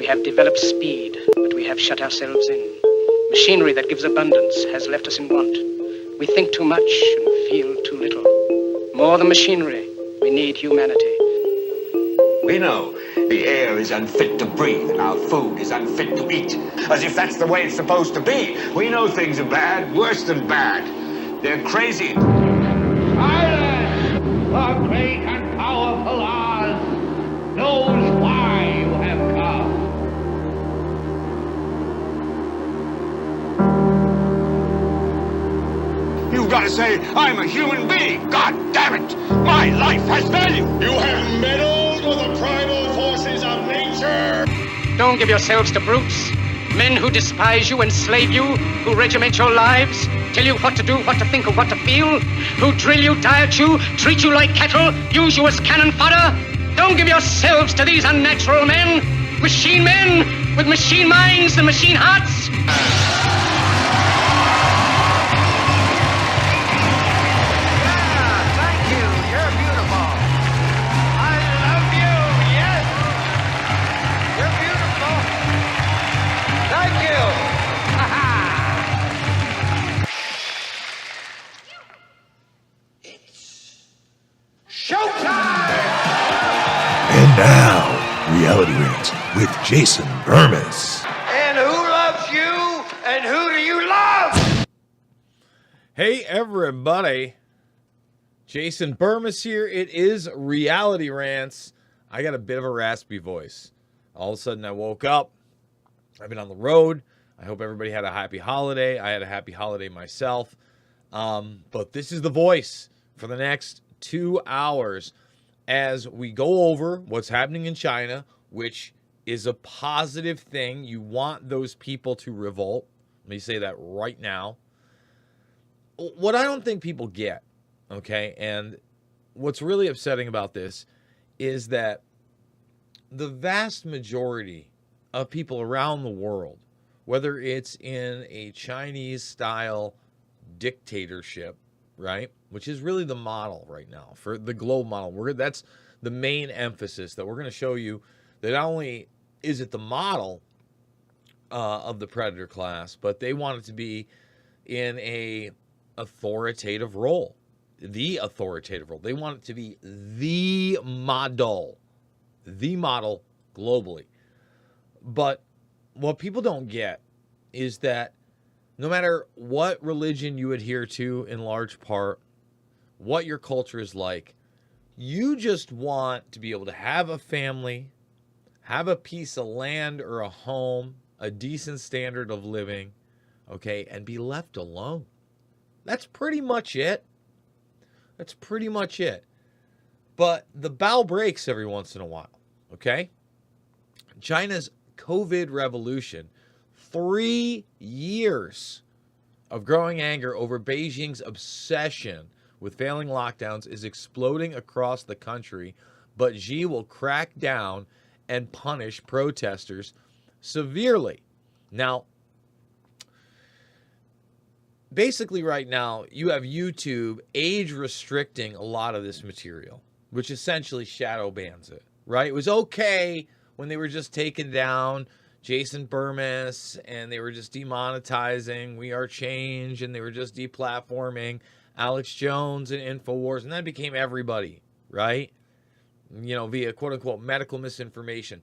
have developed speed, but we have shut ourselves in. Machinery that gives abundance has left us in want. We think too much and feel too little. More than machinery, we need humanity. We know the air is unfit to breathe and our food is unfit to eat, as if that's the way it's supposed to be. We know things are bad, worse than bad. They're crazy. Silence! The great and powerful Oz knows why you have come. You've got to say, I'm a human being. God damn it! My life has value. You have meddled with the primal forces of nature. Don't give yourselves to brutes. Men who despise you, enslave you, who regiment your lives, tell you what to do, what to think, or what to feel, who drill you, diet you, treat you like cattle, use you as cannon fodder. Don't give yourselves to these unnatural men with machine minds and machine hearts. And now, Reality Rants with Jason Bermas. And who loves you? And who do you love? Hey, everybody. Jason Bermas here. It is Reality Rants. I got a bit of a raspy voice. All of a sudden, I woke up. I've been on the road. I hope everybody had a happy holiday. I had a happy holiday myself. But this is the voice for the next 2 hours as we go over what's happening in China, which is a positive thing. You want those people to revolt. Let me say that right now. What I don't think people get, okay, and what's really upsetting about this is that the vast majority of people around the world, whether it's in a Chinese-style dictatorship, right, which is really the model right now for the globe model. That's the main emphasis that we're going to show you, that not only is it the model of the predator class, but they want it to be in a authoritative role, the authoritative role. They want it to be the model globally. But what people don't get is that no matter what religion you adhere to, in large part, what your culture is like, you just want to be able to have a family, have a piece of land or a home, a decent standard of living, okay, and be left alone. That's pretty much it. That's pretty much it. But the bow breaks every once in a while, okay? China's COVID revolution, 3 years of growing anger over Beijing's obsession with failing lockdowns, is exploding across the country, but Xi will crack down and punish protesters severely. Now, basically right now, you have YouTube age restricting a lot of this material, which essentially shadow bans it, right? It was okay when they were just taking down Jason Bermas and they were just demonetizing We Are Change and they were just deplatforming Alex Jones and InfoWars, and that became everybody, right? You know, via quote-unquote medical misinformation.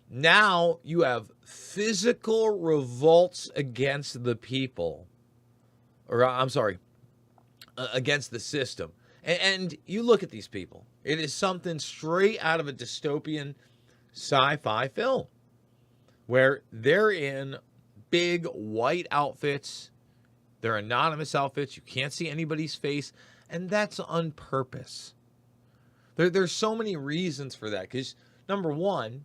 Now you have physical revolts against the people, or I'm sorry, against the system. And you look at these people. It is something straight out of a dystopian sci-fi film where they're in big white outfits. They're anonymous outfits. You can't see anybody's face. And that's on purpose. There's so many reasons for that. Because, number one,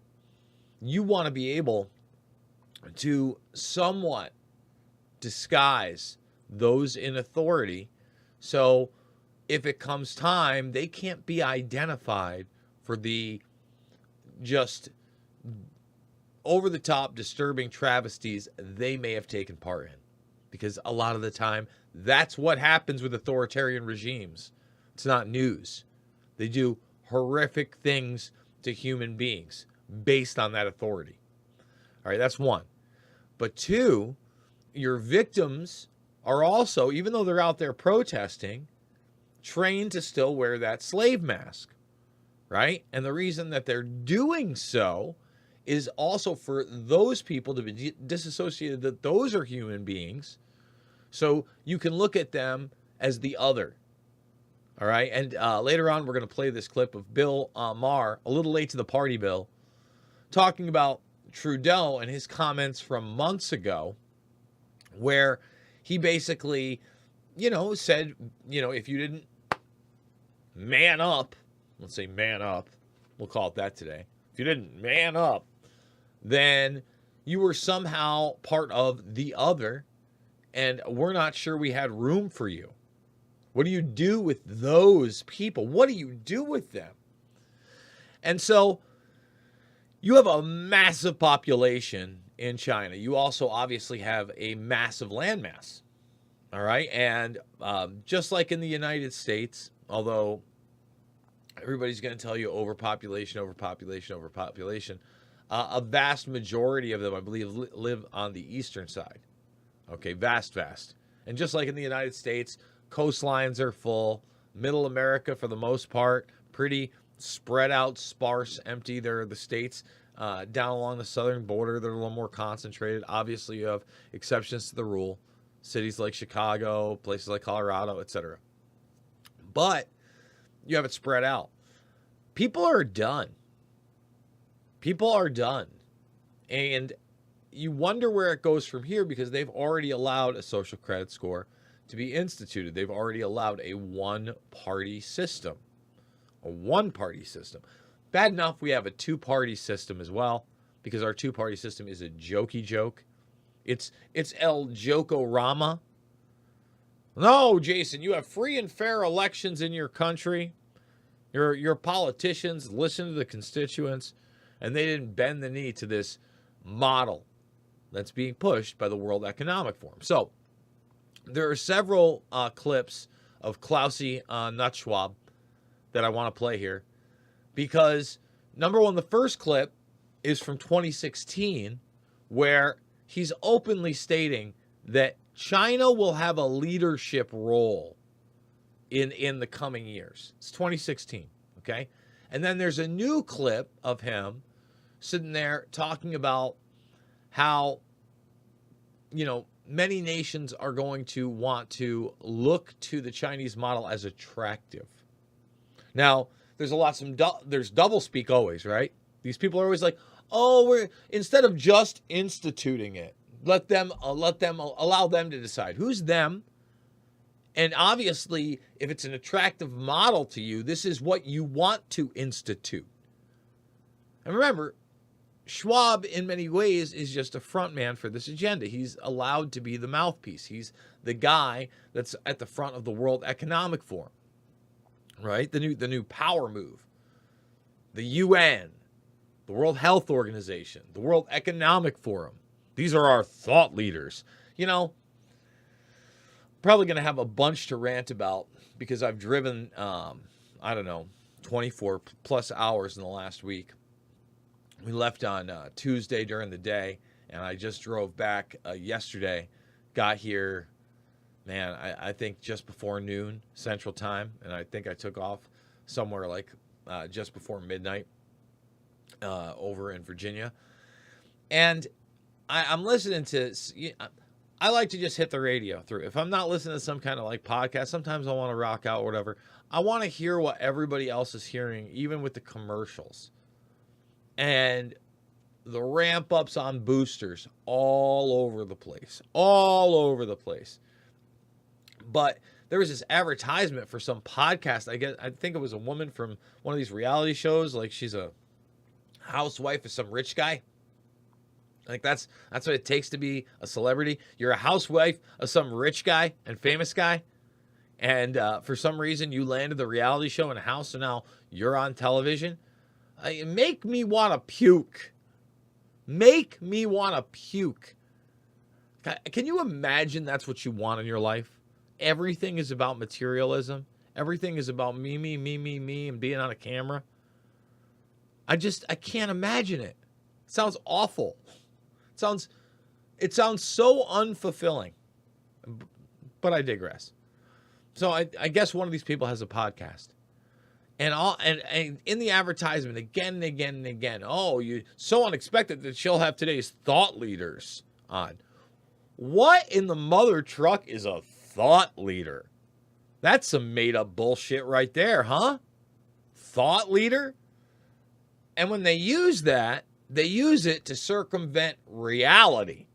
you want to be able to somewhat disguise those in authority. So if it comes time, they can't be identified for the just over-the-top disturbing travesties they may have taken part in. Because a lot of the time, that's what happens with authoritarian regimes. It's not news. They do horrific things to human beings based on that authority. All right, that's one. But two, your victims are also, even though they're out there protesting, trained to still wear that slave mask, right? And the reason that they're doing so is also for those people to be disassociated that those are human beings, so you can look at them as the other. All right, and later on we're going to play this clip of Bill Maher, a little late to the party, Bill, talking about Trudeau and his comments from months ago, where he basically, said, if you didn't man up, let's say man up, we'll call it that today. If you didn't man up, then you were somehow part of the other, and we're not sure we had room for you. What do you do with those people? What do you do with them? And so you have a massive population in China. You also obviously have a massive landmass. All right. And just like in the United States, although everybody's going to tell you overpopulation, a vast majority of them, I believe, live on the eastern side. Okay, vast. And just like in the United States, coastlines are full. Middle America, for the most part, pretty spread out, sparse, empty. There are the states down along the southern border that are a little more concentrated. Obviously, you have exceptions to the rule. Cities like Chicago, places like Colorado, etc. But you have it spread out. People are done. And you wonder where it goes from here, because they've already allowed a social credit score to be instituted. They've already allowed a one-party system. Bad enough we have a two-party system as well, because our two-party system is a jokey joke. It's El Jokorama. No, Jason, you have free and fair elections in your country. Your politicians listen to the constituents, and they didn't bend the knee to this model that's being pushed by the World Economic Forum. So there are several clips of Klausy Nutschwab that I want to play here, because number one, the first clip is from 2016, where he's openly stating that China will have a leadership role in the coming years. It's 2016, okay? And then there's a new clip of him sitting there talking about how, many nations are going to want to look to the Chinese model as attractive. Now, there's there's double speak always, right? These people are always like, oh, instead of just instituting it, allow them to decide. Who's them? And obviously, if it's an attractive model to you, this is what you want to institute. And remember, Schwab, in many ways, is just a front man for this agenda. He's allowed to be the mouthpiece. He's the guy that's at the front of the World Economic Forum, right? The new power move. The UN, the World Health Organization, the World Economic Forum. These are our thought leaders. Probably going to have a bunch to rant about, because I've driven, 24 plus hours in the last week. We left on Tuesday during the day, and I just drove back yesterday. Got here, man, I think just before noon Central Time, and I think I took off somewhere like just before midnight over in Virginia. And I'm listening to... I like to just hit the radio through. If I'm not listening to some kind of like podcast, sometimes I want to rock out or whatever. I want to hear what everybody else is hearing, even with the commercials. And the ramp ups on boosters all over the place. But there was this advertisement for some podcast. I think it was a woman from one of these reality shows. Like, she's a housewife of some rich guy. Like, that's what it takes to be a celebrity. You're a housewife of some rich guy and famous guy. And for some reason, you landed the reality show in a house, so now you're on television. Make me want to puke. Make me want to puke. Can you imagine that's what you want in your life? Everything is about materialism. Everything is about me, and being on a camera. I can't imagine it. It sounds awful. It sounds so unfulfilling, but I digress. So I guess one of these people has a podcast, and in the advertisement again and again and again, oh, you so unexpected that she'll have today's thought leaders on. What in the mother truck is a thought leader? That's some made up bullshit right there, huh? Thought leader? And when they use that, they use it to circumvent reality,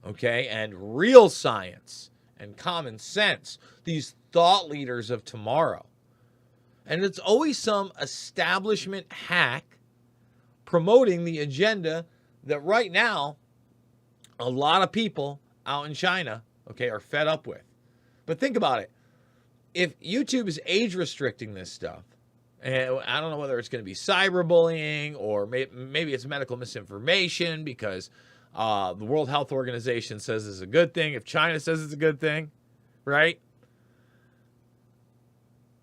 okay, and real science and common sense. These thought leaders of tomorrow. And it's always some establishment hack promoting the agenda that right now a lot of people out in China, okay, are fed up with. But think about it. If YouTube is age restricting this stuff, and I don't know whether it's going to be cyberbullying or maybe it's medical misinformation because the World Health Organization says it's a good thing. If China says it's a good thing, right?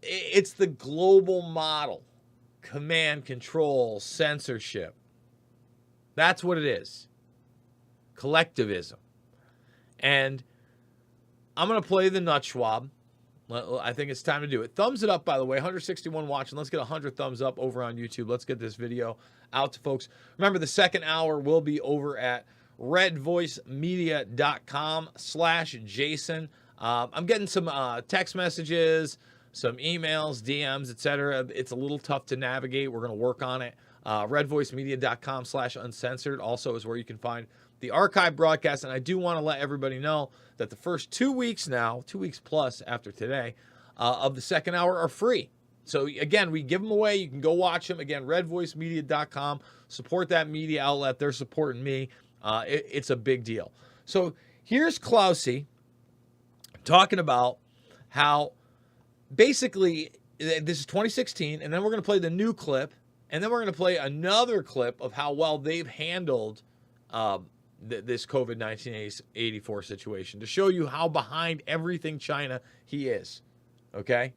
It's the global model. Command, control, censorship. That's what it is. Collectivism. And I'm going to play the nut schwab. I think it's time to do it. Thumbs it up, by the way. 161 watching. Let's get 100 thumbs up over on YouTube. Let's get this video out to folks. Remember, the second hour will be over at redvoicemedia.com/Jason. I'm getting some text messages, some emails, DMs, etc. It's a little tough to navigate. We're going to work on it. Redvoicemedia.com/uncensored also is where you can find the archive broadcast. And I do want to let everybody know that the first 2 weeks now, 2 weeks plus after today, of the second hour are free. So again, we give them away. You can go watch them. Again, redvoicemedia.com. Support that media outlet. They're supporting me. It's a big deal. So here's Klausy talking about how basically this is 2016, and then we're going to play the new clip, and then we're going to play another clip of how well they've handled this COVID-19 84 situation to show you how behind everything China he is. Okay?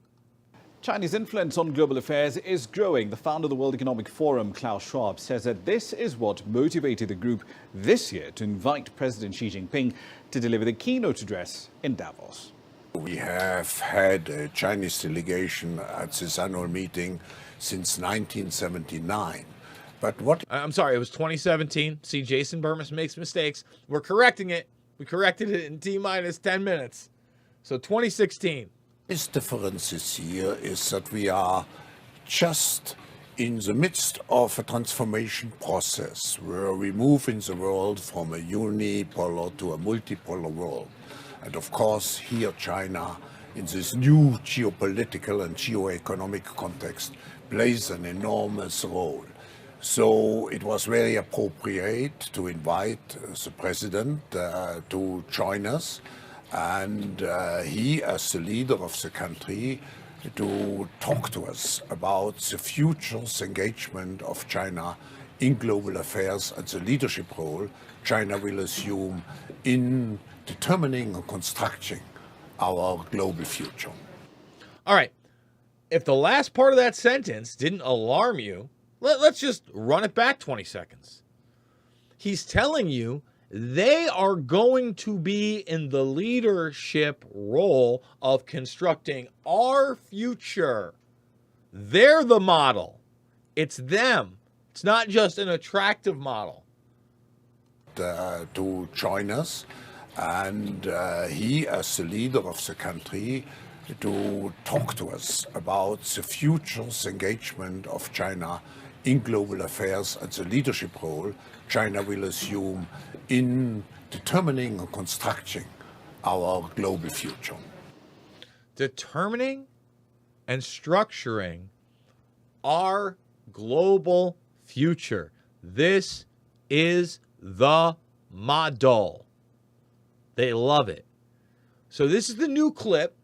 Chinese influence on global affairs is growing. The founder of the World Economic Forum, Klaus Schwab, says that this is what motivated the group this year to invite President Xi Jinping to deliver the keynote address in Davos. We have had a Chinese delegation at this annual meeting since 1979. But what... I'm sorry, it was 2017. See, Jason Bermas makes mistakes. We're correcting it. We corrected it in T-minus 10 minutes. So 2016. is differences here is that we are just in the midst of a transformation process where we move in the world from a unipolar to a multipolar world. And of course, here China, in this new geopolitical and geoeconomic context, plays an enormous role. So it was very appropriate to invite the president to join us, and he, as the leader of the country, to talk to us about the future's engagement of China in global affairs and the leadership role China will assume in determining and constructing our global future. All right. If the last part of that sentence didn't alarm you, let's just run it back 20 seconds. He's telling you they are going to be in the leadership role of constructing our future. They're the model. It's them. It's not just an attractive model. To join us, and he, as the leader of the country, to talk to us about the future's engagement of China in global affairs and the leadership role China will assume in determining and constructing our global future. Determining and structuring our global future. This is the model. They love it. So this is the new clip,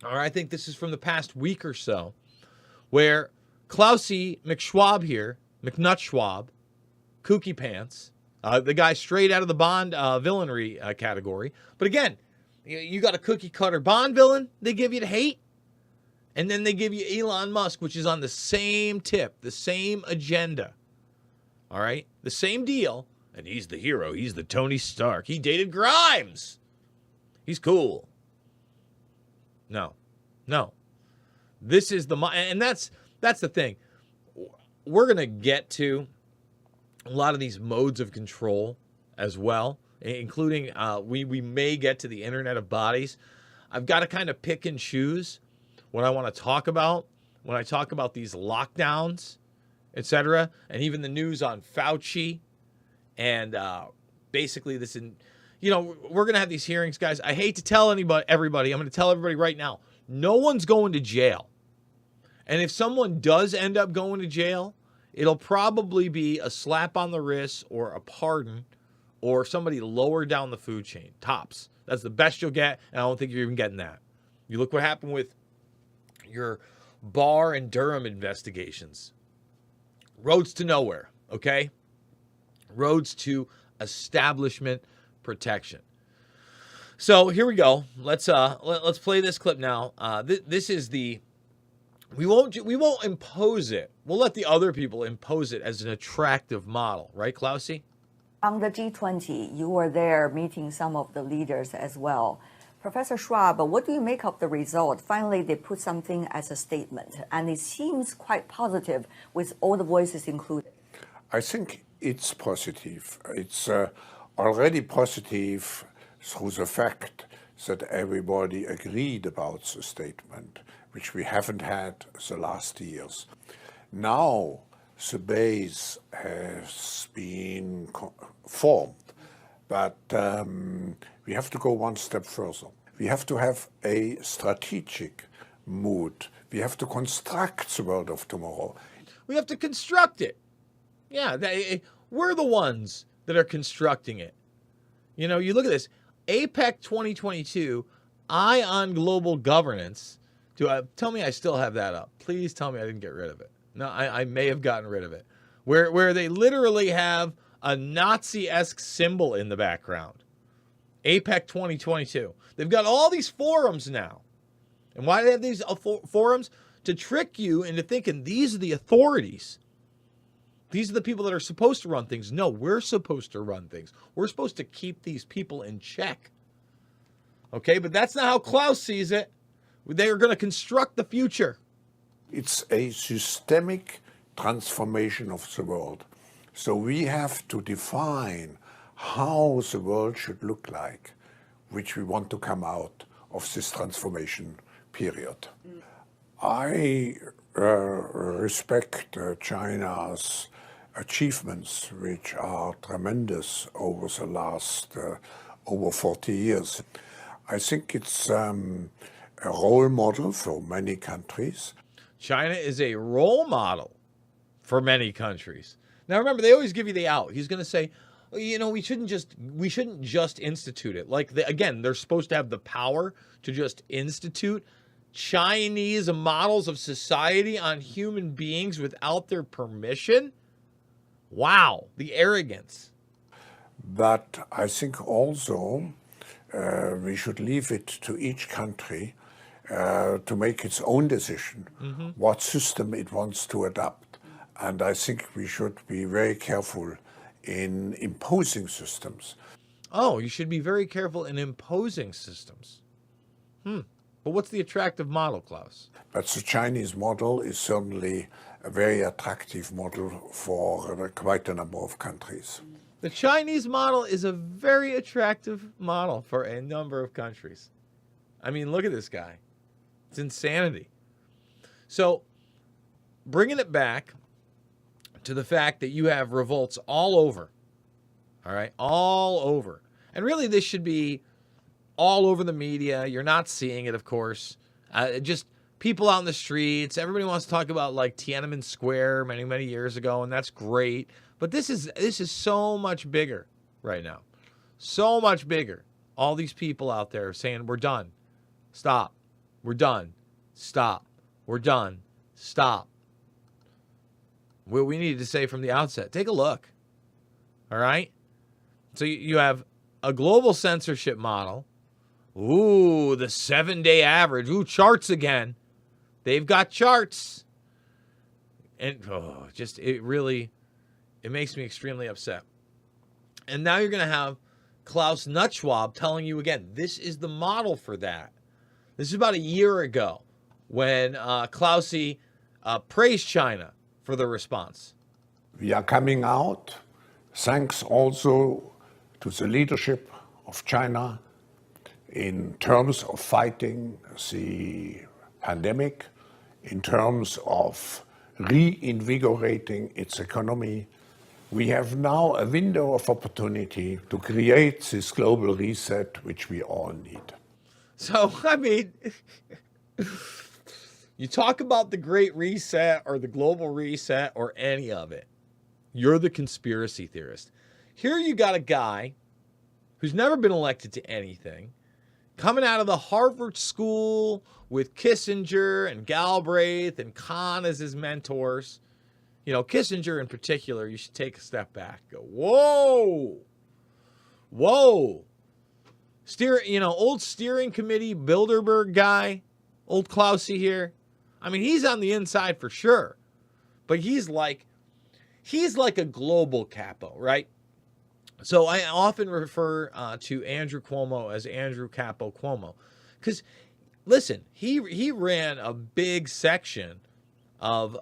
or I think this is from the past week or so, where Klausy McSchwab here, McNutschwab, Kooky Pants, the guy straight out of the Bond villainry category. But again, you got a cookie cutter Bond villain they give you to hate, and then they give you Elon Musk, which is on the same tip, the same agenda. All right? The same deal, And he's the hero. He's the Tony Stark. He dated Grimes. He's cool. No. This is and that's the thing. We're going to get to a lot of these modes of control as well, including we may get to the Internet of Bodies. I've got to kind of pick and choose what I want to talk about when I talk about these lockdowns, etc., and even the news on Fauci. And basically this, we're going to have these hearings, guys. I hate to tell everybody. I'm going to tell everybody right now, no one's going to jail. And if someone does end up going to jail, it'll probably be a slap on the wrist or a pardon or somebody lower down the food chain. Tops. That's the best you'll get, and I don't think you're even getting that. You look what happened with your Barr and Durham investigations. Roads to nowhere, okay? Roads to establishment protection. So here we go. Let's play this clip now. This is the we won't impose it. We'll let the other people impose it as an attractive model, right, Klausy? On the G20, you were there meeting some of the leaders as well. Professor Schwab, what do you make of the result? Finally, they put something as a statement, and it seems quite positive with all the voices included. I think it's positive. It's already positive through the fact that everybody agreed about the statement, which we haven't had the last years. Now the base has been formed, but we have to go one step further. We have to have a strategic mood. We have to construct the world of tomorrow. We have to construct it. Yeah, we're the ones that are constructing it. You look at this. APEC 2022, Eye on Global Governance. Tell me I still have that up. Please tell me I didn't get rid of it. No, I may have gotten rid of it. Where they literally have a Nazi-esque symbol in the background. APEC 2022. They've got all these forums now. And why do they have these forums? To trick you into thinking these are the authorities. These are the people that are supposed to run things. No, we're supposed to run things. We're supposed to keep these people in check. Okay, but that's not how Klaus sees it. They are going to construct the future. It's a systemic transformation of the world. So we have to define how the world should look like, which we want to come out of this transformation period. I respect China's achievements, which are tremendous over the last over 40 years. I think it's a role model for many countries. China is a role model for many countries. Now remember, they always give you the out. He's going to say, we shouldn't just institute it. Again, they're supposed to have the power to just institute Chinese models of society on human beings without their permission. Wow, the arrogance. But I think also we should leave it to each country to make its own decision what system it wants to adopt. And I think we should be very careful in imposing systems. Oh, you should be very careful in imposing systems. But what's the attractive model, Klaus? But the Chinese model is certainly a very attractive model for quite a number of countries. The Chinese model is a very attractive model for a number of countries. I mean, look at this guy. It's insanity. So, bringing it back to the fact that you have revolts all over, all right, all over. And really, this should be all over the media. You're not seeing it, of course. Just people out in the streets. Everybody wants to talk about like Tiananmen Square many, many years ago, and that's great. But this is so much bigger right now. So much bigger. All these people out there saying, we're done. Stop. We're done. Stop. We're done. Stop. What we needed to say from the outset. Take a look. All right? So you have a global censorship model. Ooh, the 7-day average. Ooh, charts again. They've got charts. And it makes me extremely upset. And now you're going to have Klaus Nutzschwab telling you again, this is the model for that. This is about a year ago when Klausy praised China for the response. We are coming out, thanks also to the leadership of China in terms of fighting the pandemic, in terms of reinvigorating its economy. We have now a window of opportunity to create this global reset which we all need. So, I mean, you talk about the Great Reset or the Global Reset or any of it, you're the conspiracy theorist. Here you got a guy who's never been elected to anything, coming out of the Harvard School with Kissinger and Galbraith and Kahn as his mentors. You know, Kissinger in particular, you should take a step back. Go, whoa, whoa. Old steering committee Bilderberg guy, old Klausy here. I mean, he's on the inside for sure, but he's like a global capo, right? So I often refer to Andrew Cuomo as Andrew Capo Cuomo, because listen, he ran a big section of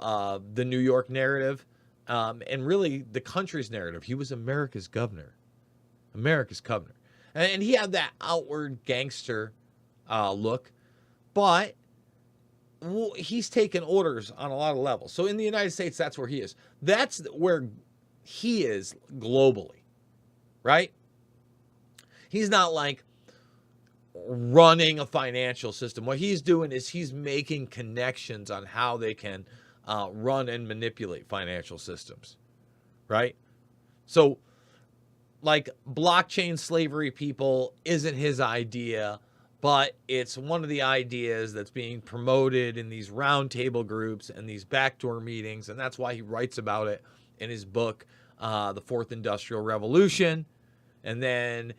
the New York narrative, and really the country's narrative. He was America's governor. And he had that outward gangster look, but he's taken orders on a lot of levels. So in the United States, that's where he is. That's where he is globally, right? He's not like running a financial system. What he's doing is he's making connections on how they can run and manipulate financial systems, right? So, like, blockchain slavery people isn't his idea, but it's one of the ideas that's being promoted in these roundtable groups and these backdoor meetings, and that's why he writes about it in his book, The Fourth Industrial Revolution, and then,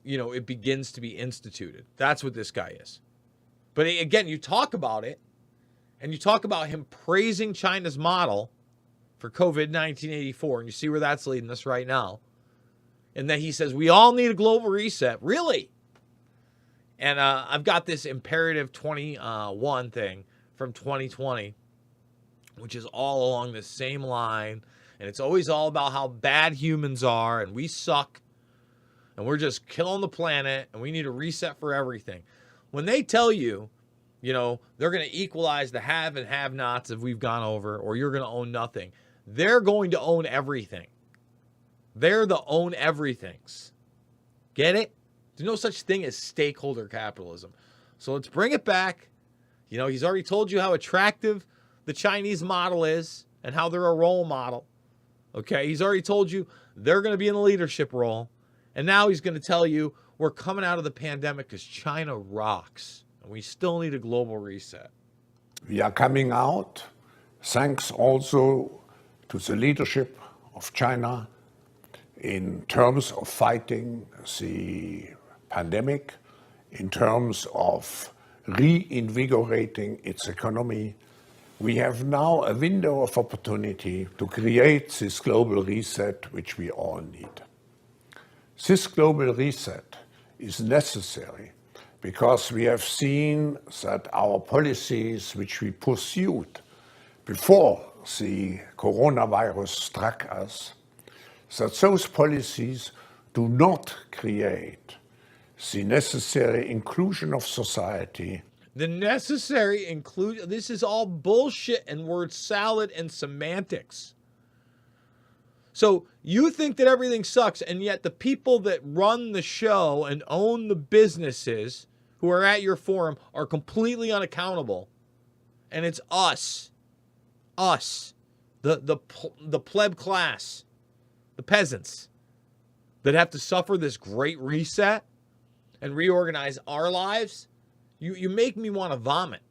you know, it begins to be instituted. That's what this guy is. But again, you talk about it, and you talk about him praising China's model for COVID-1984, and you see where that's leading us right now. And then he says, we all need a global reset. Really? And I've got this Imperative 21 thing from 2020, which is all along the same line. And it's always all about how bad humans are, and we suck, and we're just killing the planet, and we need a reset for everything. When they tell you, you know, they're going to equalize the have and have-nots if we've gone over, or you're going to own nothing, they're going to own everything. They're the own everythings. Get it? There's no such thing as stakeholder capitalism. So let's bring it back. You know, he's already told you how attractive the Chinese model is and how they're a role model. Okay, he's already told you they're going to be in a leadership role. And now he's going to tell you we're coming out of the pandemic because China rocks. And we still need a global reset. We are coming out, thanks also to the leadership of China in terms of fighting the pandemic, in terms of reinvigorating its economy. We have now a window of opportunity to create this global reset which we all need. This global reset is necessary because we have seen that our policies which we pursued before the coronavirus struck us, that those policies do not create the necessary inclusion of society. The necessary inclusion, this is all bullshit and word salad and semantics. So you think that everything sucks, and yet the people that run the show and own the businesses who are at your forum are completely unaccountable. And it's us, the pleb class, the peasants that have to suffer this great reset and reorganize our lives. You make me want to vomit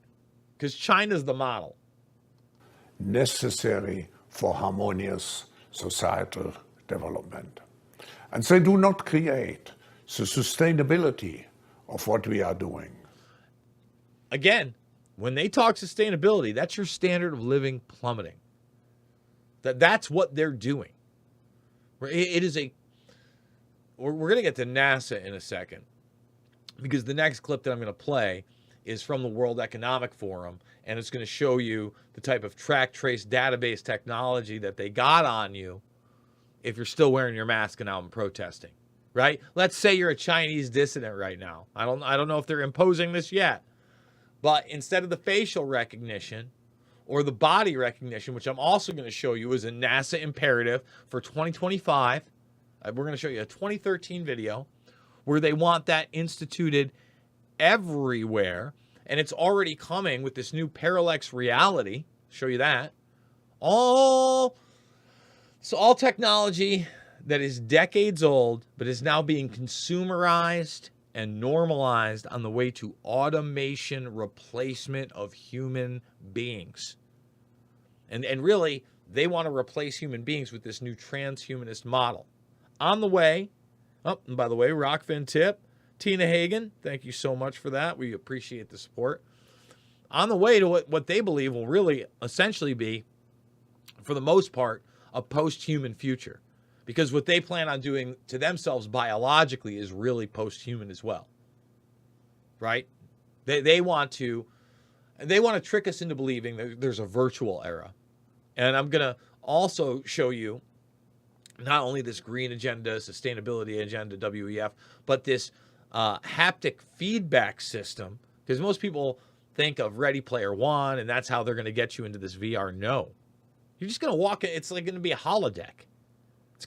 because China's the model. Necessary for harmonious societal development. And they do not create the sustainability of what we are doing. Again, when they talk sustainability, that's your standard of living plummeting. That's what they're doing. It is we're going to get to NASA in a second, because the next clip that I'm going to play is from the World Economic Forum, and it's going to show you the type of track trace database technology that they got on you if you're still wearing your mask and out and protesting, right? Let's say you're a Chinese dissident right now. I don't know if they're imposing this yet, but instead of the facial recognition or the body recognition, which I'm also going to show you is a NASA imperative for 2025, we're going to show you a 2013 video where they want that instituted everywhere, and it's already coming with this new parallax reality. Show you that. All technology that is decades old, but is now being consumerized and normalized on the way to automation replacement of human beings. And really, they want to replace human beings with this new transhumanist model. On the way, and by the way, Rockfin tip, Tina Hagen, thank you so much for that. We appreciate the support. On the way to what they believe will really essentially be, for the most part, a post-human future. Because what they plan on doing to themselves biologically is really post-human as well. Right? They want to trick us into believing that there's a virtual era. And I'm going to also show you not only this green agenda, sustainability agenda, WEF, but this haptic feedback system. Because most people think of Ready Player One, and that's how they're going to get you into this VR. No. You're just going to walk in. It's like going to be a holodeck.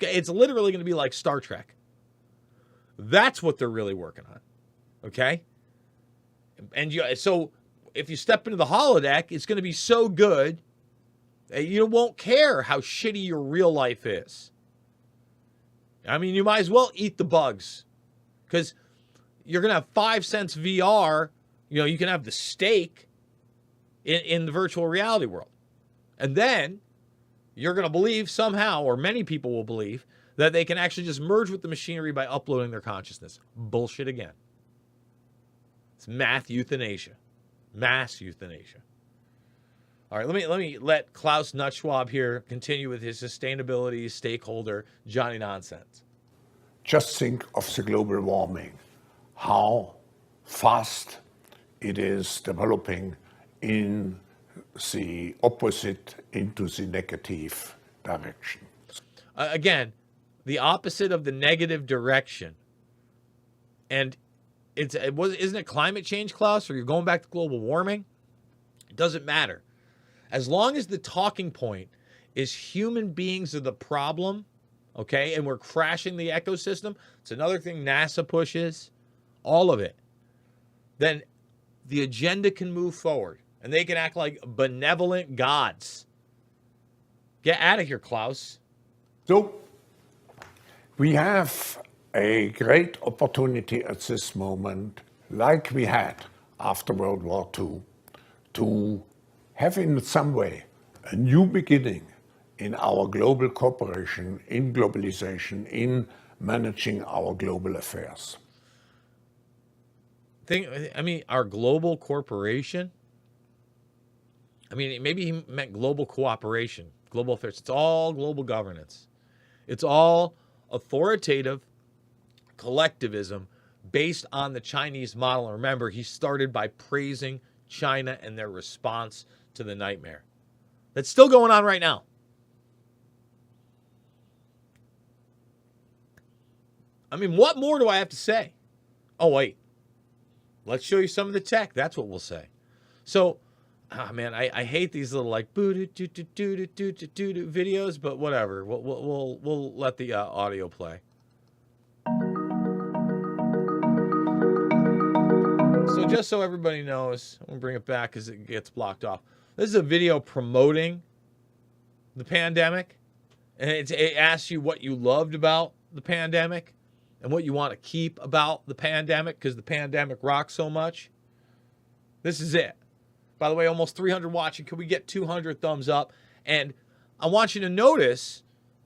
It's literally going to be like Star Trek. That's what they're really working on. Okay? And so if you step into the holodeck, it's going to be so good that you won't care how shitty your real life is. I mean, you might as well eat the bugs, because you're going to have 5 cents VR. You can have the steak in the virtual reality world. And then you're going to believe somehow, or many people will believe, that they can actually just merge with the machinery by uploading their consciousness. Bullshit again. It's mass euthanasia. All right, let me let Klaus Nuttschwab here continue with his sustainability stakeholder, Johnny Nonsense. Just think of the global warming, how fast it is developing in the opposite, into the negative direction. Again, the opposite of the negative direction. And isn't it climate change, Klaus, or you're going back to global warming? It doesn't matter. As long as the talking point is human beings are the problem, okay, and we're crashing the ecosystem, it's another thing NASA pushes, all of it, then the agenda can move forward, and they can act like benevolent gods. Get out of here, Klaus. So, we have a great opportunity at this moment, like we had after World War II, to have in some way a new beginning in our global cooperation, in globalization, in managing our global affairs. Our global corporation? Maybe he meant global cooperation, global affairs. It's all global governance. It's all authoritative collectivism based on the Chinese model. And remember, he started by praising China and their response to the nightmare. That's still going on right now. What more do I have to say? Oh, wait. Let's show you some of the tech. That's what we'll say. So, I hate these little videos, but whatever. We'll let the audio play. So just so everybody knows, I'm going to bring it back because it gets blocked off. This is a video promoting the pandemic. And it asks you what you loved about the pandemic and what you want to keep about the pandemic because the pandemic rocks so much. This is it. By the way, almost 300 watching. Can we get 200 thumbs up? And I want you to notice,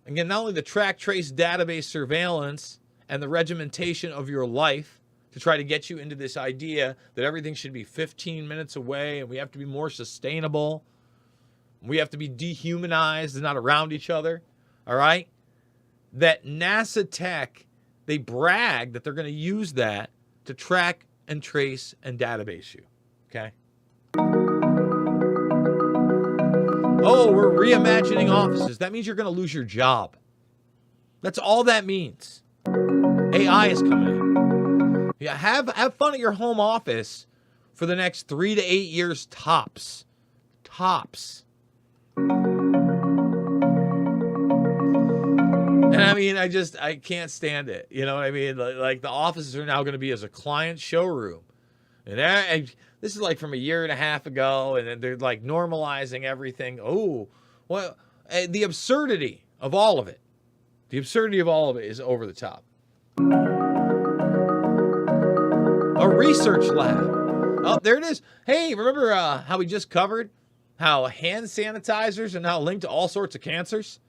again, not only the track trace database surveillance and the regimentation of your life to try to get you into this idea that everything should be 15 minutes away and we have to be more sustainable. We have to be dehumanized and not around each other. All right? That NASA tech They brag that they're going to use that to track and trace and database you. Okay? Oh, we're reimagining offices. That means you're going to lose your job. That's all that means. AI is coming in. Yeah, have fun at your home office for the next 3 to 8 years tops. Tops. And I mean, I can't stand it. You know what I mean? Like the offices are now going to be as a client showroom. And this is like from a year and a half ago, and then they're like normalizing everything. Oh, well, the absurdity of all of it. The absurdity of all of it is over the top. A research lab. Oh, there it is. Hey, remember how we just covered how hand sanitizers are now linked to all sorts of cancers?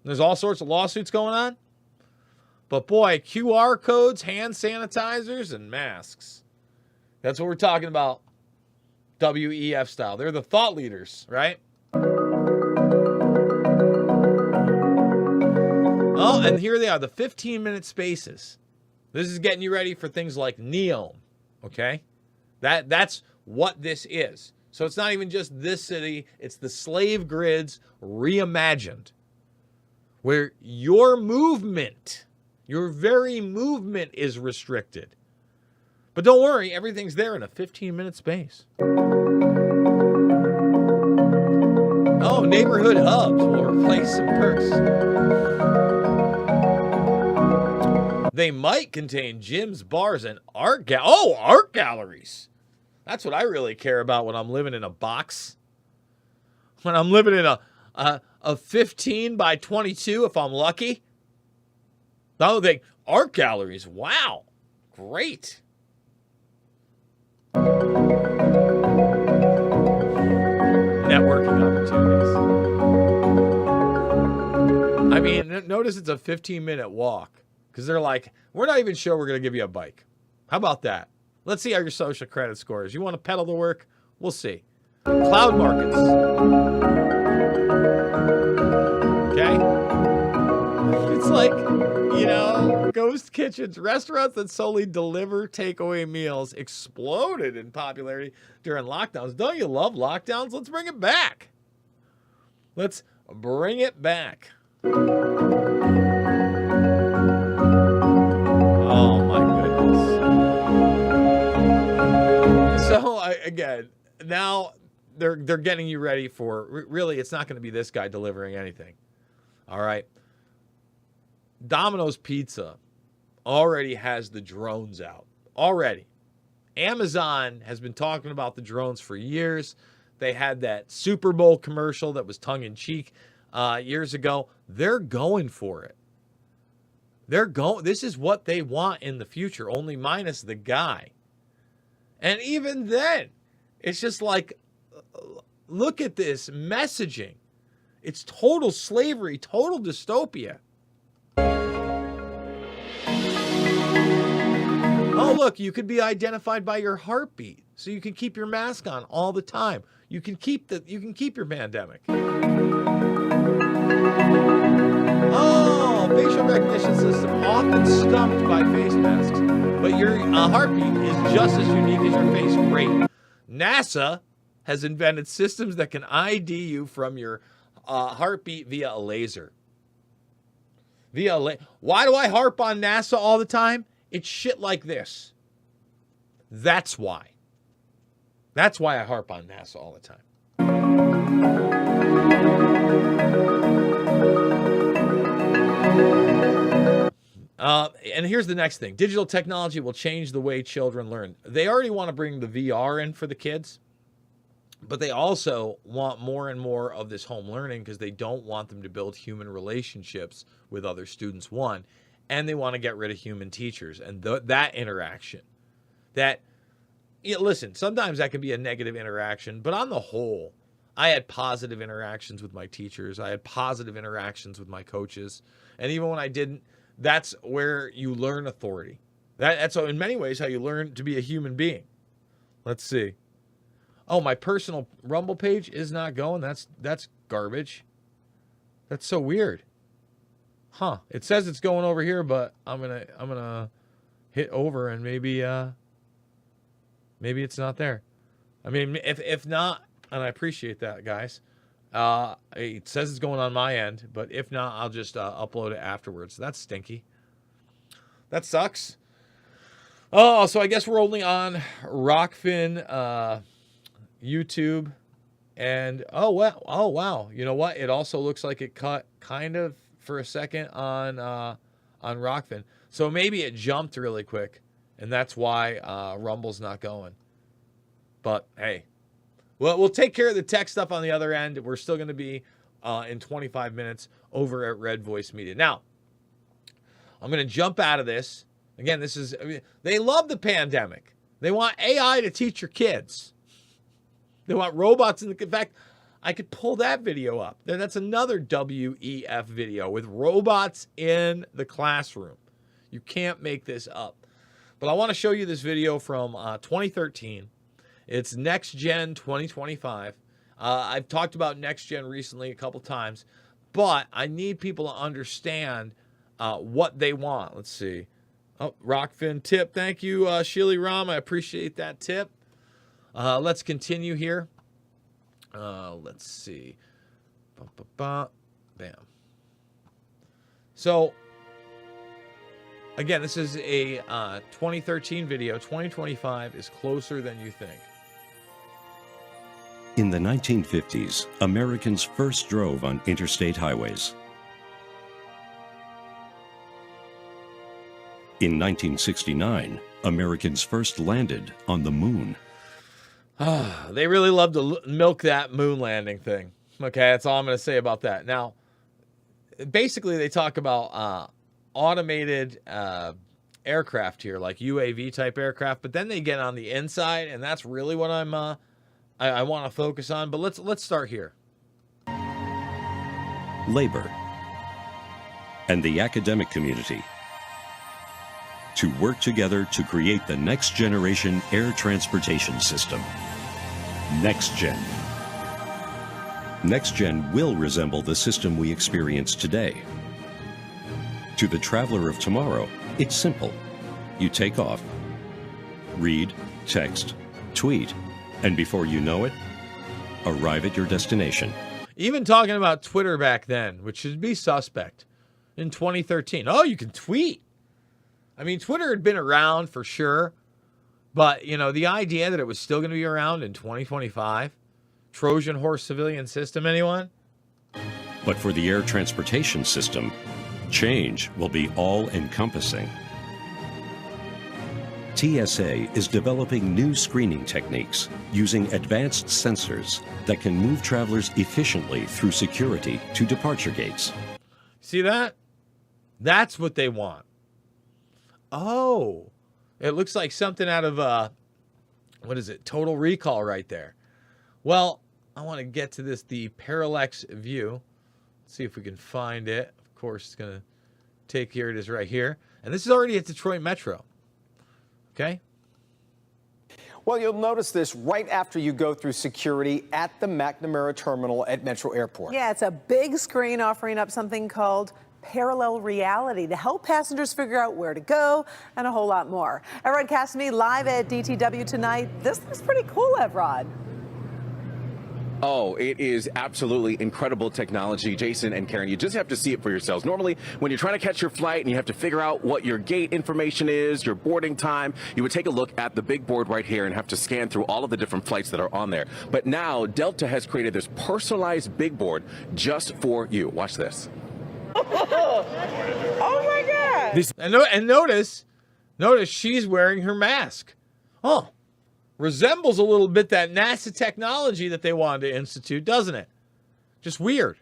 There's all sorts of lawsuits going on. But boy, QR codes, hand sanitizers, and masks. That's what we're talking about. WEF style. They're the thought leaders, right? Oh, and here they are, the 15-minute spaces. This is getting you ready for things like Neom, okay? That's what this is. So it's not even just this city, it's the slave grids reimagined, where your movement, your very movement is restricted. But don't worry, everything's there in a 15-minute space. Oh, neighborhood hubs will replace some perks. They might contain gyms, bars, and art galleries. That's what I really care about when I'm living in a box. When I'm living in a 15 by 22, if I'm lucky. Oh, art galleries. Wow. Great. Networking opportunities. I mean, notice it's a 15-minute walk. Because they're like, we're not even sure we're going to give you a bike. How about that? Let's see how your social credit score is. You want to pedal to work? We'll see. Cloud markets. Okay? It's like, ghost kitchens. Restaurants that solely deliver takeaway meals exploded in popularity during lockdowns. Don't you love lockdowns? Let's bring it back. Let's bring it back. Oh my goodness. So again, now they're getting you ready for, really, it's not going to be this guy delivering anything. All right. Domino's Pizza already has the drones out. Already. Amazon has been talking about the drones for years. They had that Super Bowl commercial that was tongue-in-cheek years ago. They're going for it. This is what they want in the future, only minus the guy. And even then, it's just like, look at this messaging. It's total slavery, total dystopia. Oh, look, you could be identified by your heartbeat, so you can keep your mask on all the time. You can keep your pandemic. Oh, facial recognition system often stumped by face masks, but your heartbeat is just as unique as your face. Great. NASA has invented systems that can ID you from your heartbeat via a laser. Why do I harp on NASA all the time? It's shit like this. That's why. That's why I harp on NASA all the time. And here's the next thing. Digital technology will change the way children learn. They already want to bring the VR in for the kids, but they also want more and more of this home learning because they don't want them to build human relationships with other students, one, and they want to get rid of human teachers and that interaction. Listen, sometimes that can be a negative interaction, but on the whole, I had positive interactions with my teachers. I had positive interactions with my coaches. And even when I didn't, that's where you learn authority. That's in many ways how you learn to be a human being. Let's see. Oh, my personal Rumble page is not going. That's garbage. That's so weird. Huh. It says it's going over here, but I'm gonna hit over and maybe it's not there. I mean, if not, and I appreciate that, guys. It says it's going on my end, but if not, I'll just upload it afterwards. That's stinky. That sucks. Oh, so I guess we're only on Rockfin, YouTube, and oh wow. You know what? It also looks like it cut kind of for a second on Rockfin. So maybe it jumped really quick, and that's why Rumble's not going. But hey, well, we'll take care of the tech stuff on the other end. We're still going to be in 25 minutes over at Red Voice Media. Now, I'm going to jump out of this. Again, they love the pandemic. They want AI to teach your kids. They want robots in fact, I could pull that video up. That's another WEF video with robots in the classroom. You can't make this up. But I want to show you this video from 2013. It's Next Gen 2025. I've talked about Next Gen recently a couple times, but I need people to understand what they want. Let's see. Oh, Rockfin tip. Thank you, Sheely Ram. I appreciate that tip. Let's continue here. Let's see. Bam. So, again, this is a 2013 video. 2025 is closer than you think. In the 1950s, Americans first drove on interstate highways. In 1969, Americans first landed on the moon. They really love to milk that moon landing thing. Okay, that's all I'm going to say about that. Now, basically, they talk about automated aircraft here, like UAV type aircraft, but then they get on the inside, and that's really what I want to focus on. But let's start here. Labor and the academic community to work together to create the next generation air transportation system. Next Gen. Next Gen will resemble the system we experience today. To the traveler of tomorrow, it's simple. You take off, read, text, tweet, and before you know it, arrive at your destination. Even talking about Twitter back then, which should be suspect, in 2013. Oh, you can tweet. I mean, Twitter had been around for sure, but, you know, the idea that it was still going to be around in 2025, Trojan horse civilian system, anyone? But for the air transportation system, change will be all-encompassing. TSA is developing new screening techniques using advanced sensors that can move travelers efficiently through security to departure gates. See that? That's what they want. Oh, it looks like something out of, what is it? Total Recall right there. Well, I want to get to the parallax view. Let's see if we can find it. Of course, it's going to take, here it is right here. And this is already at Detroit Metro. Okay. Well, you'll notice this right after you go through security at the McNamara terminal at Metro Airport. Yeah, it's a big screen offering up something called parallel reality to help passengers figure out where to go and a whole lot more. Evrod Cassidy live at DTW tonight. This looks pretty cool, Evrod. Oh, it is absolutely incredible technology, Jason and Karen. You just have to see it for yourselves. Normally, when you're trying to catch your flight and you have to figure out what your gate information is, your boarding time, you would take a look at the big board right here and have to scan through all of the different flights that are on there. But now, Delta has created this personalized big board just for you. Watch this. Oh my God! And notice she's wearing her mask. Oh. Resembles a little bit that NASA technology that they wanted to institute, doesn't it? Just weird.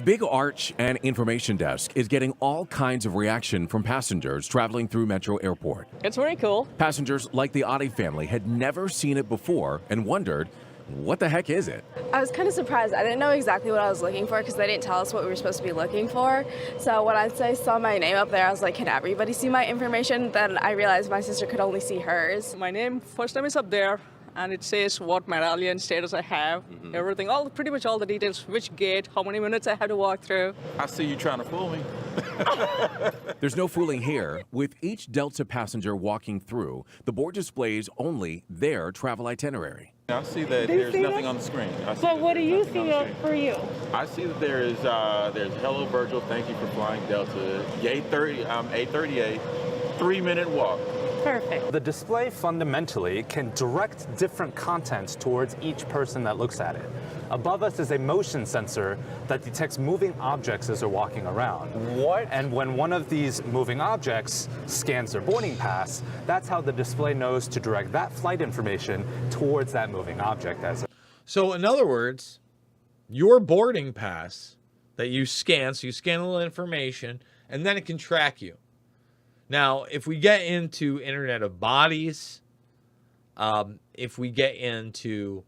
Big Arch and Information Desk is getting all kinds of reaction from passengers traveling through Metro Airport. It's pretty cool. Passengers like the Adi family had never seen it before and wondered, what the heck is it? I was kind of surprised. I didn't know exactly what I was looking for because they didn't tell us what we were supposed to be looking for. So when I saw my name up there, I was like, can everybody see my information? Then I realized my sister could only see hers. My name, first name is up there, and it says what medallion status I have, everything, pretty much all the details, which gate, how many minutes I have to walk through. I see you trying to fool me. There's no fooling here. With each Delta passenger walking through, the board displays only their travel itinerary. I see that there's nothing on the screen. But what do you see for you? I see that there's hello Virgil, thank you for flying Delta, A38, 3-minute walk. Perfect. The display fundamentally can direct different content towards each person that looks at it. Above us is a motion sensor that detects moving objects as they're walking around. What? And when one of these moving objects scans their boarding pass, that's how the display knows to direct that flight information towards that moving object. So in other words, your boarding pass that you scan, so you scan a little information, and then it can track you. Now, if we get into Internet of Bodies, if we get into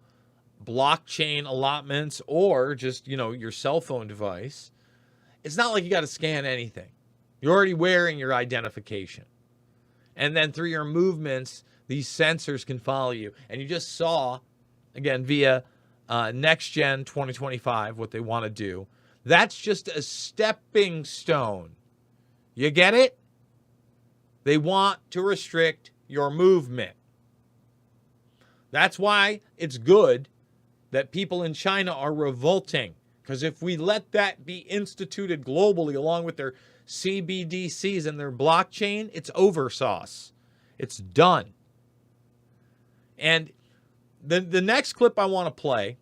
blockchain allotments, or just, your cell phone device, it's not like you got to scan anything. You're already wearing your identification. And then through your movements, these sensors can follow you. And you just saw, again, via Next Gen 2025, what they want to do. That's just a stepping stone. You get it? They want to restrict your movement. That's why it's good that people in China are revolting. Because if we let that be instituted globally along with their CBDCs and their blockchain, it's over sauce. It's done. And the next clip I want to play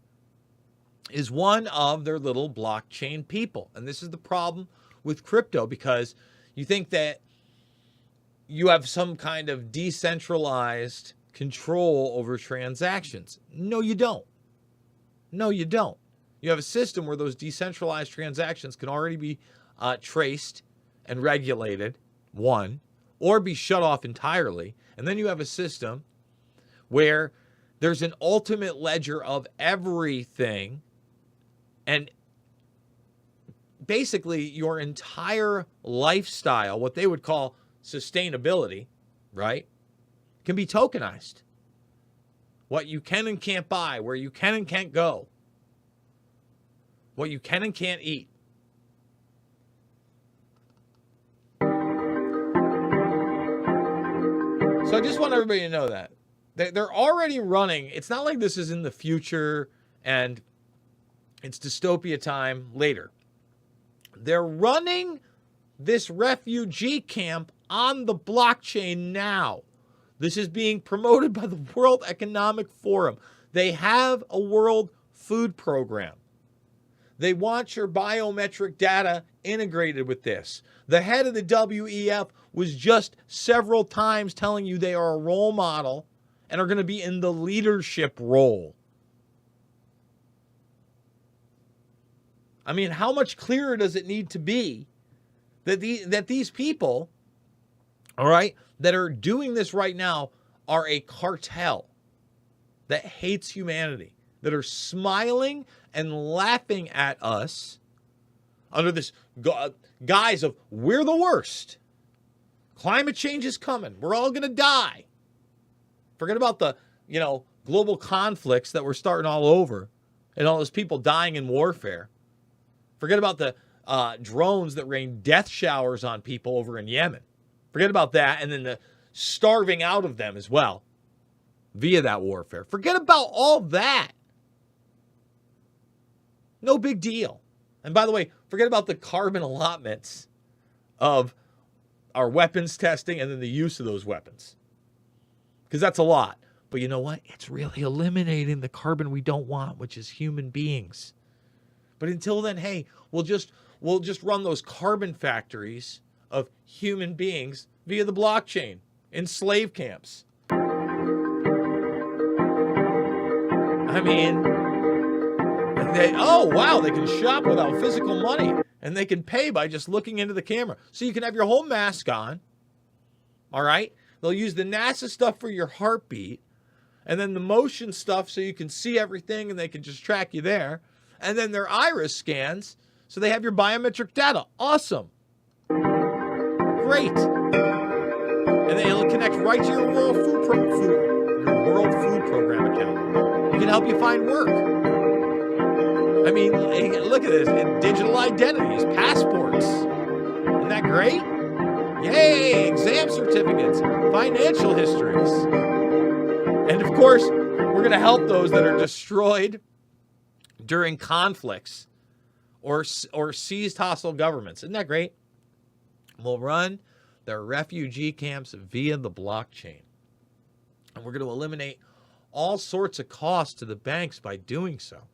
is one of their little blockchain people. And this is the problem with crypto, because you think that you have some kind of decentralized control over transactions. No, you don't. No, you don't. You have a system where those decentralized transactions can already be traced and regulated, one, or be shut off entirely. And then you have a system where there's an ultimate ledger of everything, and basically your entire lifestyle, what they would call sustainability, right, can be tokenized. What you can and can't buy, where you can and can't go, what you can and can't eat. So I just want everybody to know that. They're already running. It's not like this is in the future and it's dystopia time later. They're running this refugee camp on the blockchain now. This is being promoted by the World Economic Forum. They have a world food program. They want your biometric data integrated with this. The head of the WEF was just several times telling you they are a role model and are going to be in the leadership role. I mean, how much clearer does it need to be that these people, all right, that are doing this right now are a cartel that hates humanity, that are smiling and laughing at us under this guise of we're the worst. Climate change is coming. We're all going to die. Forget about the, global conflicts that we're starting all over and all those people dying in warfare. Forget about the drones that rain death showers on people over in Yemen. Forget about that, and then the starving out of them as well via that warfare. Forget about all that. No big deal. And by the way, forget about the carbon allotments of our weapons testing and then the use of those weapons. Because that's a lot. But you know what? It's really eliminating the carbon we don't want, which is human beings. But until then, hey, we'll just run those carbon factories of human beings via the blockchain in slave camps. I mean, they can shop without physical money, and they can pay by just looking into the camera. So you can have your whole mask on, all right? They'll use the NASA stuff for your heartbeat, and then the motion stuff so you can see everything, and they can just track you there. And then their iris scans, so they have your biometric data. Awesome. Great. And then it'll connect right to your world your World Food Program account. We can help you find work. I mean, look at this. Digital identities, passports. Isn't that great? Yay! Exam certificates, financial histories. And of course, we're going to help those that are destroyed during conflicts or seized hostile governments. Isn't that great? We'll run their refugee camps via the blockchain. And we're going to eliminate all sorts of costs to the banks by doing so.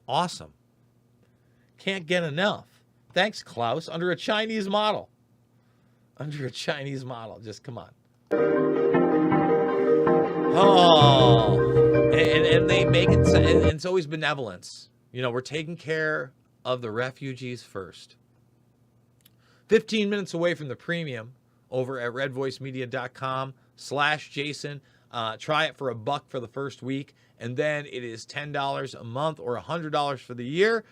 Awesome. Can't get enough. Thanks, Klaus. Under a Chinese model. Under a Chinese model. Just come on. Oh. And they make it, and it's always benevolence. You know, we're taking care of the refugees first. 15 minutes away from the premium over at redvoicemedia.com/Jason. Try it for $1 for the first week, and then it is $10 a month or $100 for the year.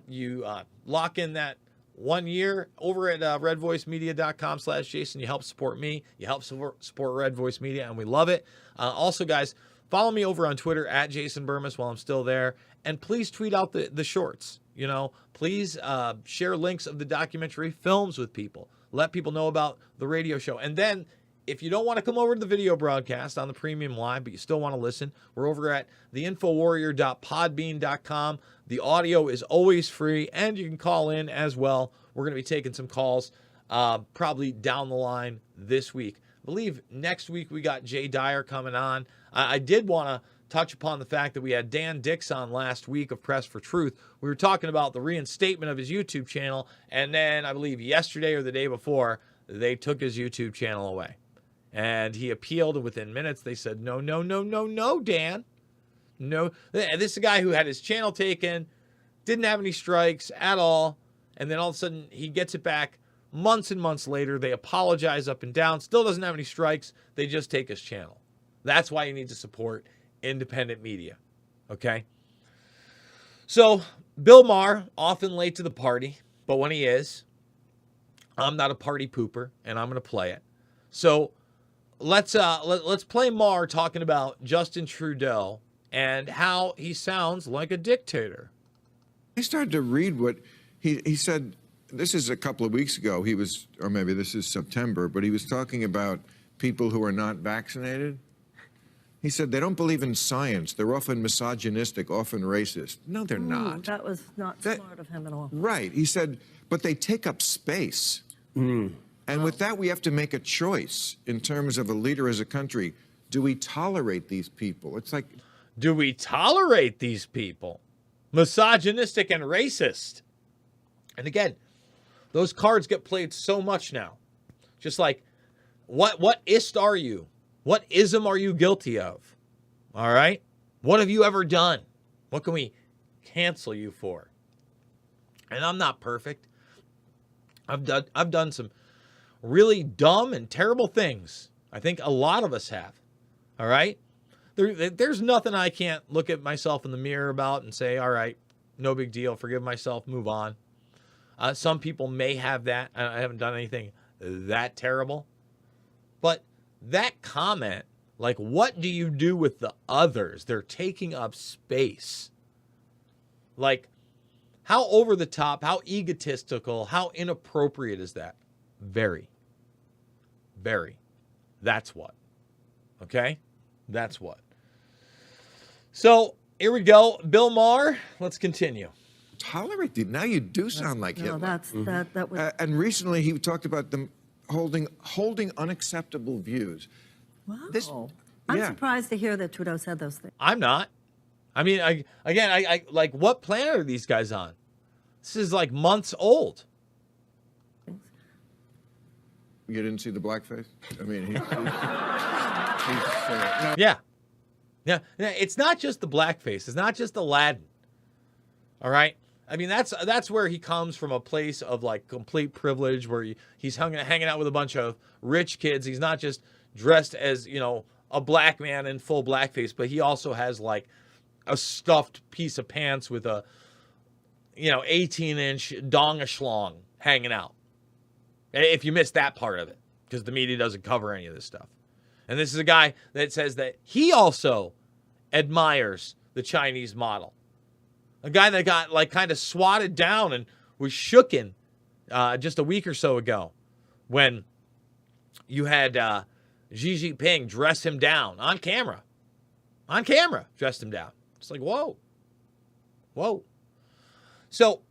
You lock in that 1 year over at redvoicemedia.com/Jason. You help support me. You help support Red Voice Media, and we love it. Also, guys, follow me over on Twitter at Jason Bermas while I'm still there. And please tweet out the shorts. You know, please share links of the documentary films with people. Let people know about the radio show. And then, if you don't want to come over to the video broadcast on the Premium Live, but you still want to listen, we're over at theinfowarrior.podbean.com. The audio is always free, and you can call in as well. We're going to be taking some calls probably down the line this week. I believe next week we got Jay Dyer coming on. I did want to touch upon the fact that we had Dan Dix on last week of Press for Truth. We were talking about the reinstatement of his YouTube channel, and then I believe yesterday or the day before, they took his YouTube channel away. And he appealed, and within minutes they said, no, Dan. No. And this is a guy who had his channel taken, didn't have any strikes at all, and then all of a sudden he gets it back months and months later. They apologize up and down, still doesn't have any strikes. They just take his channel. That's why you need to support independent media, okay? So, Bill Maher, often late to the party, but when he is, I'm not a party pooper, and I'm going to play it. So, let's play Maher talking about Justin Trudeau and how he sounds like a dictator. I started to read what he said. This is a couple of weeks ago. He was, or maybe this is September, but he was talking about people who are not vaccinated. He said they don't believe in science. They're often misogynistic, often racist. No, they're not. That was not smart of him at all. Right. He said, but they take up space. And with that, we have to make a choice in terms of a leader as a country. Do we tolerate these people? It's like, do we tolerate these people? Misogynistic and racist. And again, those cards get played so much now. Just like, what ist are you? What ism are you guilty of? All right? What have you ever done? What can we cancel you for? And I'm not perfect. I've done some really dumb and terrible things. I think a lot of us have. All right? There's nothing I can't look at myself in the mirror about and say, all right, no big deal, forgive myself, move on. Some people may have that. I haven't done anything that terrible. But that comment, like, what do you do with the others? They're taking up space. Like, how over the top, how egotistical, how inappropriate is that? Very. Very. That's what. Okay? That's what. So, here we go. Bill Maher, let's continue. Tolerate it. Now you do sound like Hitler. That was... and recently he talked about them holding unacceptable views. Wow. I'm surprised to hear that Trudeau said those things. I'm not. I mean, I like, what planet are these guys on? This is like months old. You didn't see the blackface? I mean, Yeah. It's not just the blackface. It's not just Aladdin. All right? I mean, that's where he comes from, a place of like complete privilege, where he's hanging out with a bunch of rich kids. He's not just dressed as, you know, a black man in full blackface, but he also has like a stuffed piece of pants with a, you know, 18-inch dong-a-schlong hanging out. If you missed that part of it, because the media doesn't cover any of this stuff. And this is a guy that says that he also admires the Chinese model. A guy that got like kind of swatted down and was shooken just a week or so ago when you had Xi Jinping dress him down on camera. On camera, dressed him down. It's like, whoa. Whoa. So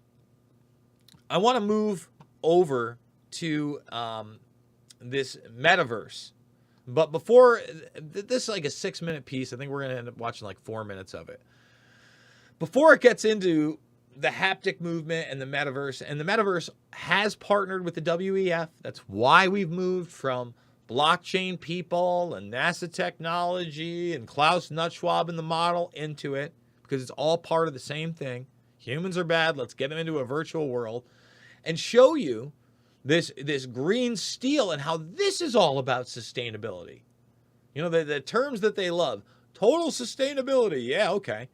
I want to move over to this metaverse. But before, this is like a 6-minute piece. I think we're going to end up watching like 4 minutes of it. Before it gets into the haptic movement and the metaverse has partnered with the WEF. That's why we've moved from blockchain people and NASA technology and Klaus Nutzschwab in the model into it, because it's all part of the same thing. Humans are bad. Let's get them into a virtual world and show you this green steel and how this is all about sustainability. You know, the terms that they love. Total sustainability. Yeah, okay.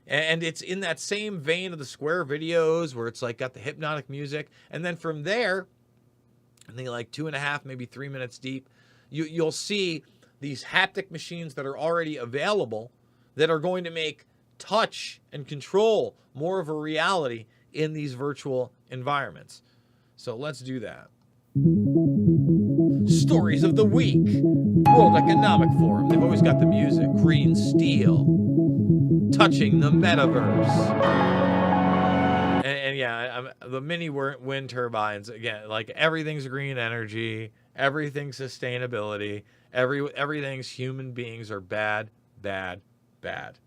And it's in that same vein of the Square videos where it's like got the hypnotic music. And then from there, I think like 2.5, maybe 3 minutes deep, you'll see these haptic machines that are already available that are going to make touch and control more of a reality in these virtual environments. So let's do that. Stories of the week. World Economic Forum. They've always got the music. Green steel. Touching the metaverse. And yeah, the mini wind turbines, again, like everything's green energy, everything's sustainability, everything's human beings are bad, bad, bad.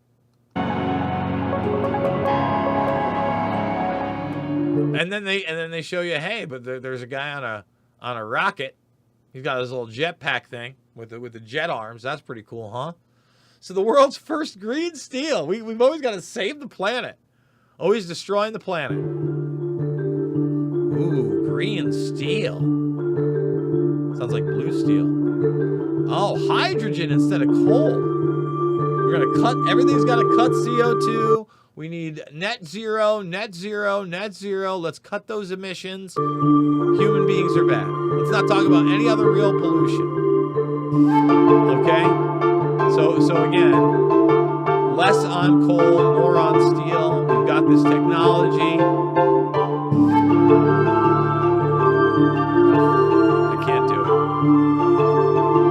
And then they show you, hey, but there's a guy on a rocket. He's got his little jetpack thing with the jet arms. That's pretty cool, huh? So the world's first green steel. We've always got to save the planet. Always destroying the planet. Ooh, green steel. Sounds like blue steel. Oh, hydrogen instead of coal. We're going to cut, everything's got to cut CO2. We need net zero, net zero, net zero. Let's cut those emissions. Human beings are bad. Let's not talk about any other real pollution. Okay? So again, less on coal, more on steel. We've got this technology. I can't do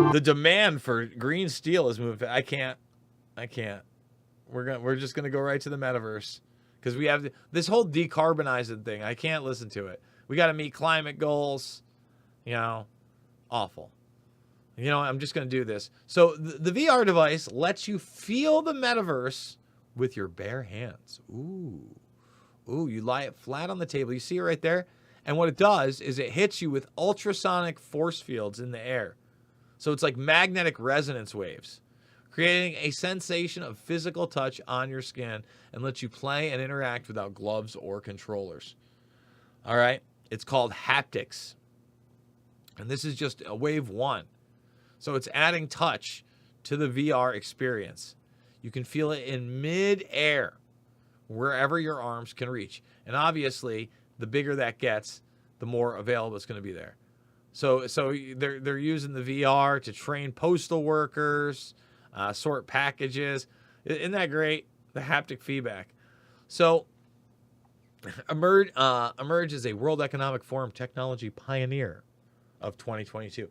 it. The demand for green steel has moved. I can't. We're just gonna go right to the metaverse because we have this whole decarbonizing thing. I can't listen to it. We got to meet climate goals. You know, awful. You know, I'm just going to do this. So the VR device lets you feel the metaverse with your bare hands. Ooh, you lie it flat on the table. You see it right there? And what it does is it hits you with ultrasonic force fields in the air. So it's like magnetic resonance waves, creating a sensation of physical touch on your skin and lets you play and interact without gloves or controllers. All right? It's called haptics. And this is just a wave 1. So it's adding touch to the VR experience. You can feel it in mid-air, wherever your arms can reach. And obviously, the bigger that gets, the more available it's going to be there. So they're using the VR to train postal workers, sort packages. Isn't that great? The haptic feedback. So Emerge is a World Economic Forum technology pioneer of 2022.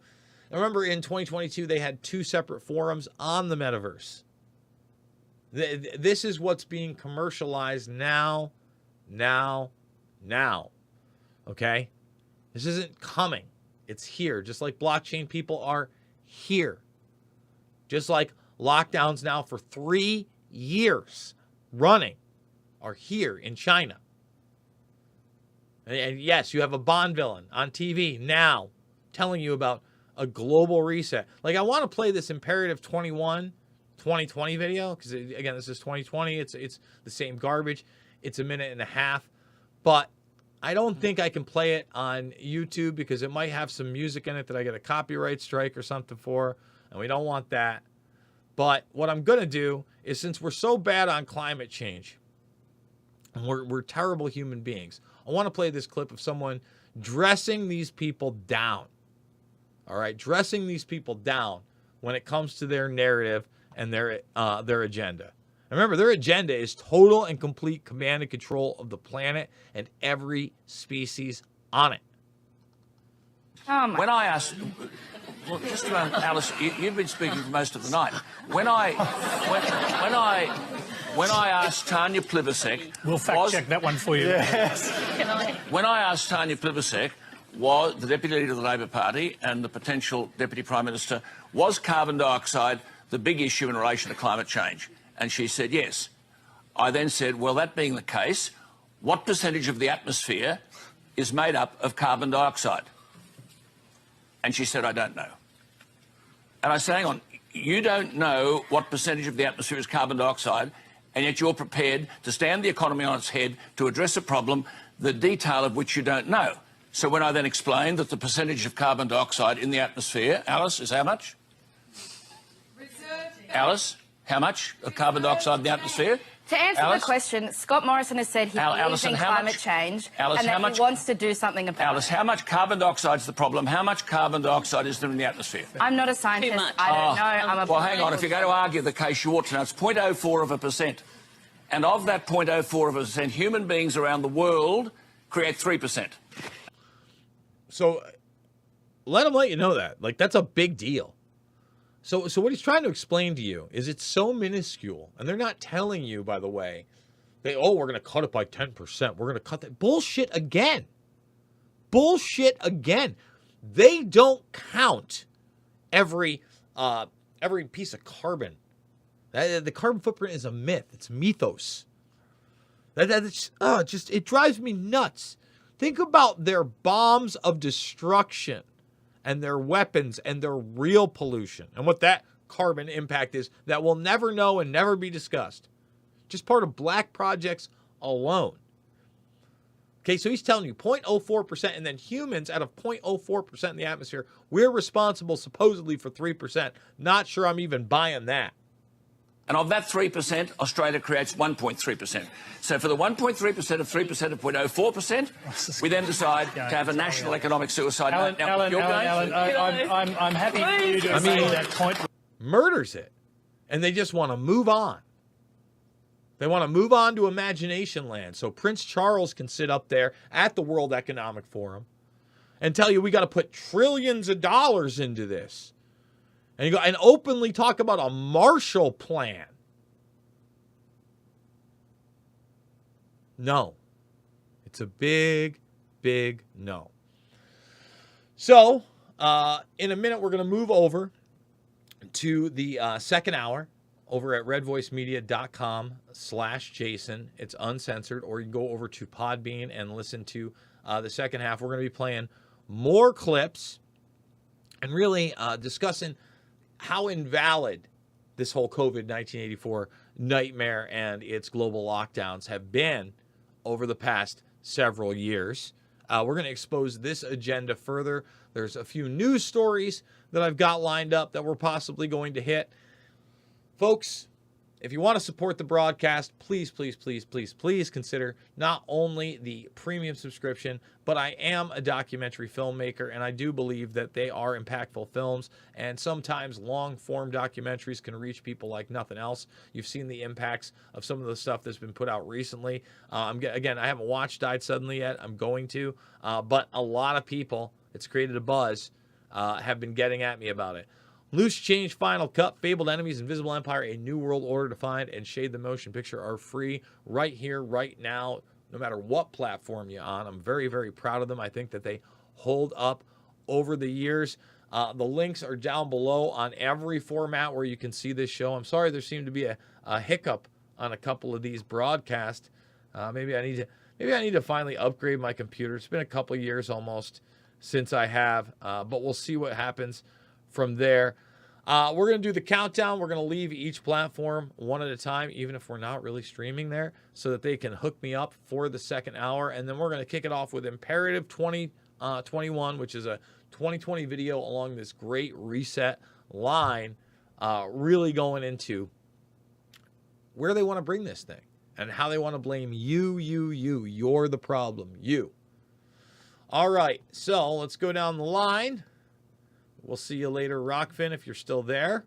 Remember, in 2022, they had 2 separate forums on the metaverse. This is what's being commercialized now. Okay? This isn't coming. It's here. Just like blockchain people are here. Just like lockdowns now for 3 years running are here in China. And yes, you have a Bond villain on TV now telling you about a global reset. Like, I want to play this Imperative 21 2020 video because, again, this is 2020. It's the same garbage. It's a minute and a half. But I don't think I can play it on YouTube because it might have some music in it that I get a copyright strike or something for, and we don't want that. But what I'm going to do is, since we're so bad on climate change, and we're terrible human beings, I want to play this clip of someone dressing these people down. All right, dressing these people down when it comes to their narrative and their agenda. And remember, their agenda is total and complete command and control of the planet and every species on it. When I asked, well, just a moment, Alice, you've been speaking for most of the night. When I asked Tanya Plibersek, we'll fact check that one for you. Yes. When I asked Tanya Plibersek, was the Deputy Leader of the Labor Party and the potential Deputy Prime Minister, was carbon dioxide the big issue in relation to climate change? And she said yes. I then said, well, that being the case, what percentage of the atmosphere is made up of carbon dioxide? And she said, I don't know. And I said, hang on, you don't know what percentage of the atmosphere is carbon dioxide, and yet you're prepared to stand the economy on its head to address a problem, the detail of which you don't know. So when I then explained that the percentage of carbon dioxide in the atmosphere, Alice, is how much? Alice, how much of carbon dioxide in the atmosphere? To answer Alice? the question, Scott Morrison has said he believes in climate change and that he wants to do something about Alice, how much carbon dioxide is the problem? How much carbon dioxide is there in the atmosphere? I'm not a scientist. I don't know. I'm a well, hang on. If you're going to argue the case, you ought to know it's 0.04%. And of that 0.04%, human beings around the world create 3%. So let him let you know that. Like, that's a big deal. So what he's trying to explain to you is it's so minuscule, and they're not telling you, by the way, we're going to cut it by 10%. We're going to cut that. Bullshit again. Bullshit again. They don't count every piece of carbon. The carbon footprint is a myth. It's mythos. It drives me nuts. Think about their bombs of destruction and their weapons and their real pollution and what that carbon impact is that we'll never know and never be discussed. Just part of black projects alone. Okay, so he's telling you 0.04%, and then humans out of 0.04% in the atmosphere, we're responsible supposedly for 3%. Not sure I'm even buying that. And of that 3%, Australia creates 1.3%. So for the 1.3% of 3% of 0.04%, we then decide to have a national economic suicide. Alan, I'm happy for you to say that point. Murders it. And they just want to move on. They want to move on to imagination land. So Prince Charles can sit up there at the World Economic Forum and tell you we got to put trillions of dollars into this. And you go and openly talk about a Marshall Plan. No. It's a big, big no. So, in a minute, we're going to move over to the second hour over at redvoicemedia.com/Jason. It's uncensored, or you can go over to Podbean and listen to the second half. We're going to be playing more clips and really discussing how invalid this whole COVID-1984 nightmare and its global lockdowns have been over the past several years. We're going to expose this agenda further. There's a few news stories that I've got lined up that we're possibly going to hit. Folks, if you want to support the broadcast, please consider not only the premium subscription, but I am a documentary filmmaker, and I do believe that they are impactful films, and sometimes long-form documentaries can reach people like nothing else. You've seen the impacts of some of the stuff that's been put out recently. Again, I haven't watched Died Suddenly yet. I'm going to, but a lot of people, it's created a buzz, have been getting at me about it. Loose Change, Final Cut, Fabled Enemies, Invisible Empire, A New World Order to Find, and Shade the Motion Picture are free right here, right now, no matter what platform you're on. I'm very, very proud of them. I think that they hold up over the years. The links are down below on every format where you can see this show. I'm sorry there seemed to be a hiccup on a couple of these broadcasts. Maybe I need to finally upgrade my computer. It's been a couple of years almost since I have, but we'll see what happens from there. We're going to do the countdown. We're going to leave each platform one at a time, even if we're not really streaming there, so that they can hook me up for the second hour. And then we're going to kick it off with Imperative 2021, which is a 2020 video along this great reset line, really going into where they want to bring this thing and how they want to blame you. You're the problem. You. All right, so let's go down the line. We'll see you later, Rockfin, if you're still there.